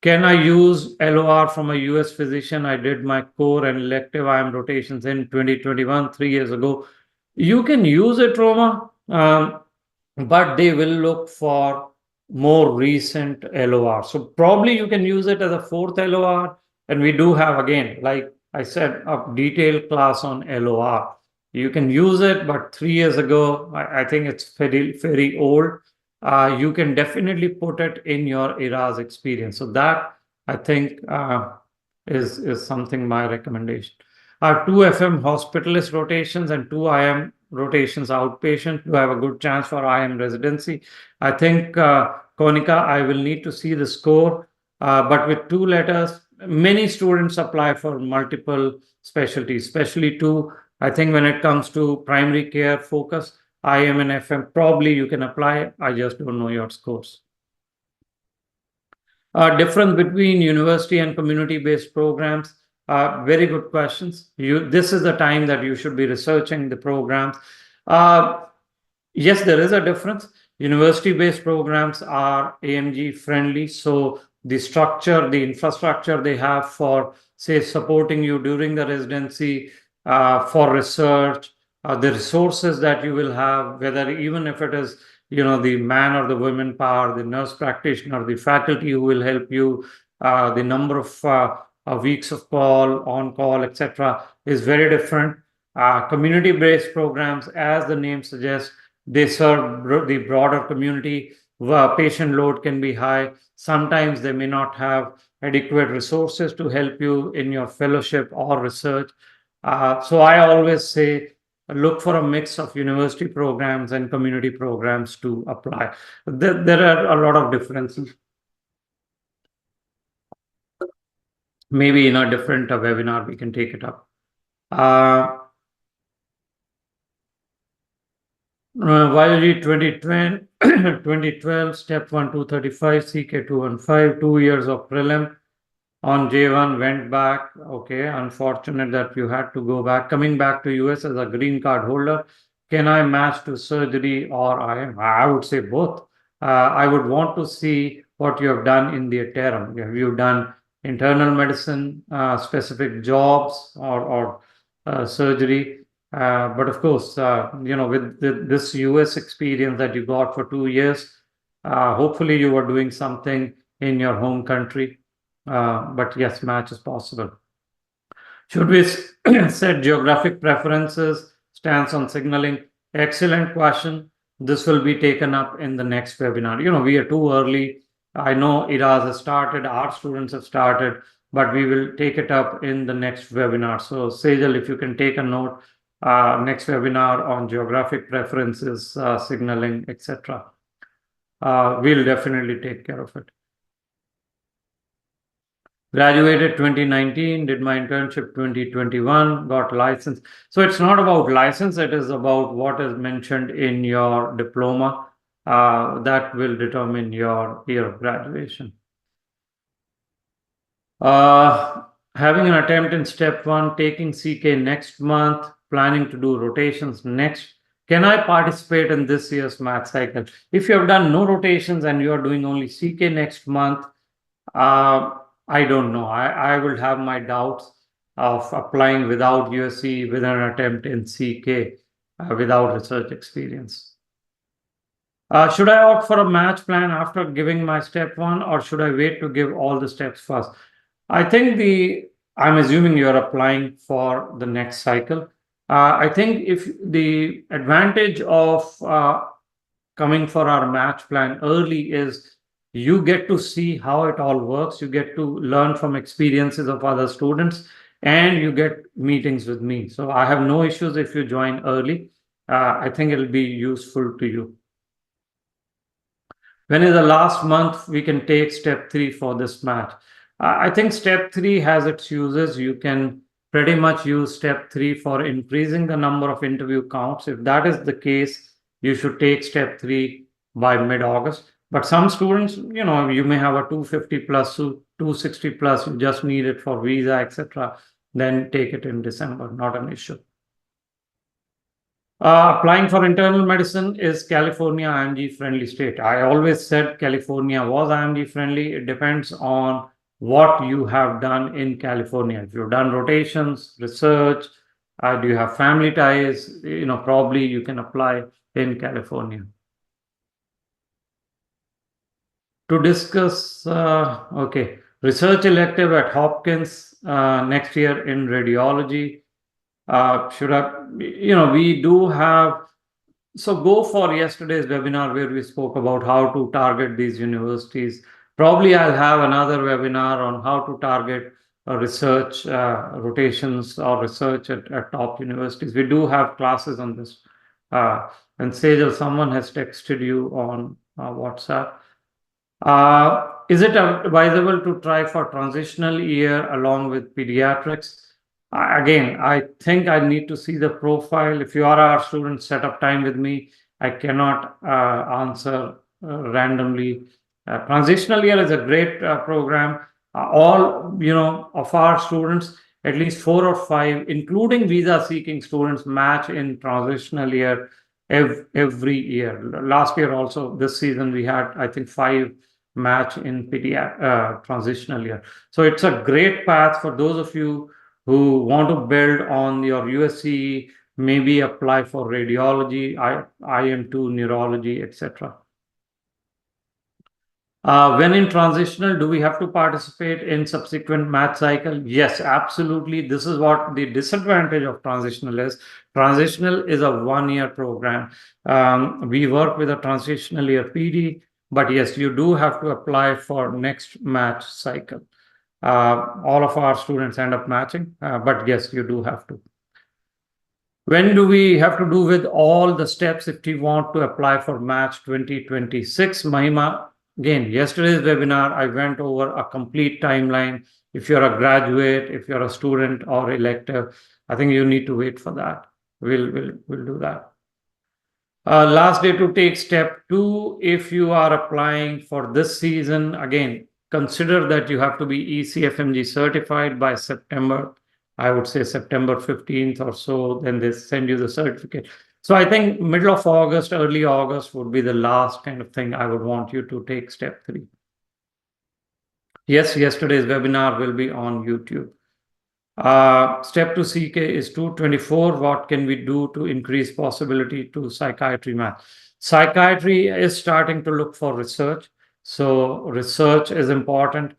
Can I use LOR from a US physician? I did my core and elective IM rotations in 2021, 3 years ago. You can use it, Roma, but they will look for more recent LOR. So probably you can use it as a 4th LOR. And we do have, again, like I said, a detailed class on LOR. You can use it, but 3 years ago, I think it's very old. You can definitely put it in your ERAS experience. So that, I think, is something my recommendation. 2 FM hospitalist rotations and 2 IM rotations outpatient to have a good chance for IM residency. I think, Konika, I will need to see the score, but with 2 letters, many students apply for multiple specialties, especially 2. I think when it comes to primary care focus, IM and FM, probably you can apply. I just don't know your scores. Difference between university and community-based programs. Very good questions. This is the time that you should be researching the programs. Yes, there is a difference. University-based programs are AMG friendly. So the structure, the infrastructure they have for, say, supporting you during the residency, for research, the resources that you will have, whether even if it is, the man or the women power, the nurse practitioner, the faculty who will help you, the number of weeks of call, on call, etc., is very different. Community-based programs, as the name suggests, they serve the broader community. Patient load can be high. Sometimes they may not have adequate resources to help you in your fellowship or research. So I always say, look for a mix of university programs and community programs to apply. There are a lot of differences. Maybe in a different webinar, we can take it up. Biology 2012, step 1, 235, CK 215, 2 years of prelim. On J1, went back. Okay, unfortunate that you had to go back. Coming back to US as a green card holder, can I match to surgery or IM? I would say both. I would want to see what you have done in the interim. Have you done internal medicine, specific jobs, or surgery? But of course, with this US experience that you got for 2 years, hopefully you were doing something in your home country. But yes, match is possible. Should we set geographic preferences, stance on signaling? Excellent question. this will be taken up in the next webinar. We are too early. I know IRAS has started, our students have started, but we will take it up in the next webinar. So Sejal, if you can take a note, next webinar on geographic preferences, signaling, etc. We'll definitely take care of it. Graduated 2019, did my internship 2021, got license. So it's not about license, it is about what is mentioned in your diploma. That will determine your year of graduation. Having an attempt in step 1, taking CK next month, planning to do rotations next. Can I participate in this year's math cycle? If you have done no rotations and you are doing only CK next month, I don't know. I will have my doubts of applying without USCE with an attempt in CK without research experience. Should I opt for a match plan after giving my step 1, or should I wait to give all the steps first? I think I'm assuming you're applying for the next cycle. I think if the advantage of coming for our match plan early is you get to see how it all works. You get to learn from experiences of other students, and you get meetings with me. So I have no issues if you join early. I think it'll be useful to you. When is the last month we can take step 3 for this match? I think step 3 has its uses. You can pretty much use step 3 for increasing the number of interview counts. If that is the case, you should take step 3 by mid-August. But some students, you may have a 250 plus, 260 plus, you just need it for visa, etc. Then take it in December, not an issue. Applying for internal medicine, is California IMG-friendly state? I always said California was IMG-friendly. It depends on what you have done in California. If you've done rotations, research, do you have family ties? Probably you can apply in California. To discuss, research elective at Hopkins next year in radiology. We do have, so go for yesterday's webinar where we spoke about how to target these universities. Probably I'll have another webinar on how to target research rotations or research at top universities. We do have classes on this. And Sejal, someone has texted you on WhatsApp. Is it advisable to try for transitional year along with pediatrics? Again, I think I need to see the profile. If you are our student, set up time with me. I cannot answer randomly. Transitional year is a great program. All of our students, at least 4 or 5, including visa-seeking students, match in transitional year every year. Last year also, this season we had, I think, 5 match in transitional year. So it's a great path for those of you who want to build on your USCE, maybe apply for radiology, IM2, neurology, etc. When in transitional, do we have to participate in subsequent math cycle? Yes, absolutely. This is what the disadvantage of transitional is. Transitional is a 1-year program. We work with a transitional year PD, but yes, you do have to apply for next match cycle. All of our students end up matching, but yes, you do have to. When do we have to do with all the steps if we want to apply for match 2026? Mahima, again, yesterday's webinar, I went over a complete timeline. If you're a graduate, if you're a student or elective, I think you need to wait for that. We'll do that. Last day to take step 2. If you are applying for this season, again, consider that you have to be ECFMG certified by September. I would say September 15th or so, then they send you the certificate. So I think middle of August, early August would be the last kind of thing I would want you to take step 3. Yes, yesterday's webinar will be on YouTube. Step 2 CK is 224. What can we do to increase possibility to psychiatry math? Psychiatry is starting to look for research. So research is important.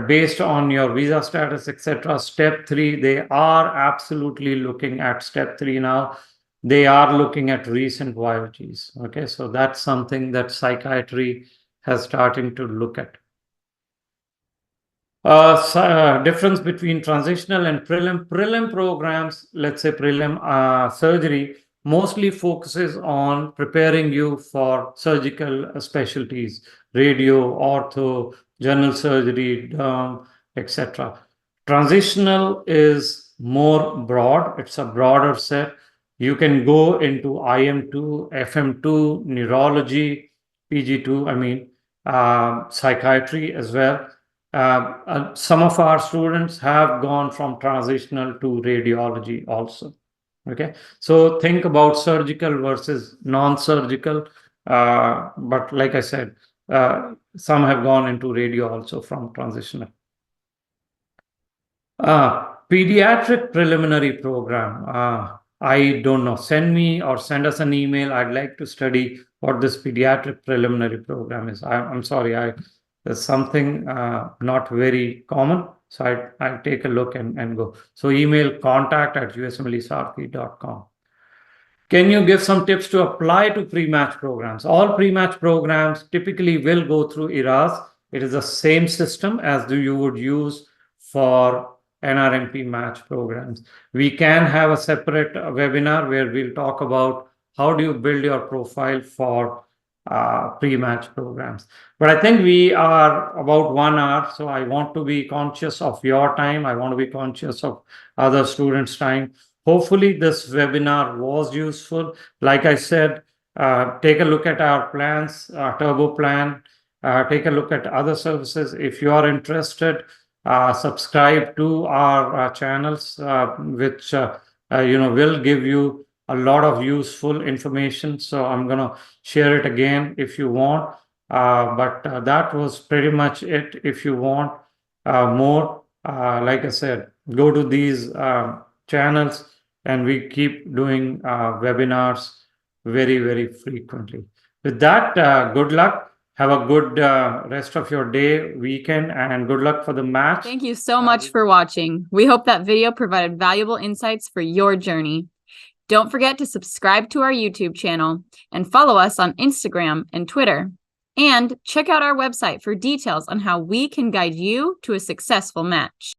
Based on your visa status, etc. Step 3, they are absolutely looking at step 3 now. they are looking at recent YOGs. Okay, so that's something that psychiatry has starting to look at. Difference between transitional and prelim programs, let's say prelim surgery, mostly focuses on preparing you for surgical specialties, radio, ortho, general surgery, derm, etc. Transitional is more broad. It's a broader set. You can go into IM2, FM2, neurology, PG2, psychiatry as well. Some of our students have gone from transitional to radiology also. Okay, so think about surgical versus non-surgical. But like I said, some have gone into radio also from transitional. Pediatric preliminary program. I don't know. Send us an email. I'd like to study what this pediatric preliminary program is. I'm sorry. There's something not very common. So I'll take a look and go. So email contact@USMLESarthi.com. Can you give some tips to apply to pre-match programs? All pre-match programs typically will go through IRAS. It is the same system as you would use for NRMP match programs. We can have a separate webinar where we'll talk about how do you build your profile for pre-match programs. But I think we are about 1 hour, so I want to be conscious of your time. I want to be conscious of other students' time. Hopefully this webinar was useful. Like I said, take a look at our plans, Turbo Plan, take a look at other services. If you are interested, subscribe to our channels, which will give you a lot of useful information. So I'm going to share it again if you want. But that was pretty much it. If you want more, like I said, go to these channels, and we keep doing webinars very, very frequently. With that, good luck. Have a good rest of your day, weekend, and good luck for the match. Thank you so much for watching. We hope that video provided valuable insights for your journey. Don't forget to subscribe to our YouTube channel and follow us on Instagram and Twitter. And check out our website for details on how we can guide you to a successful match.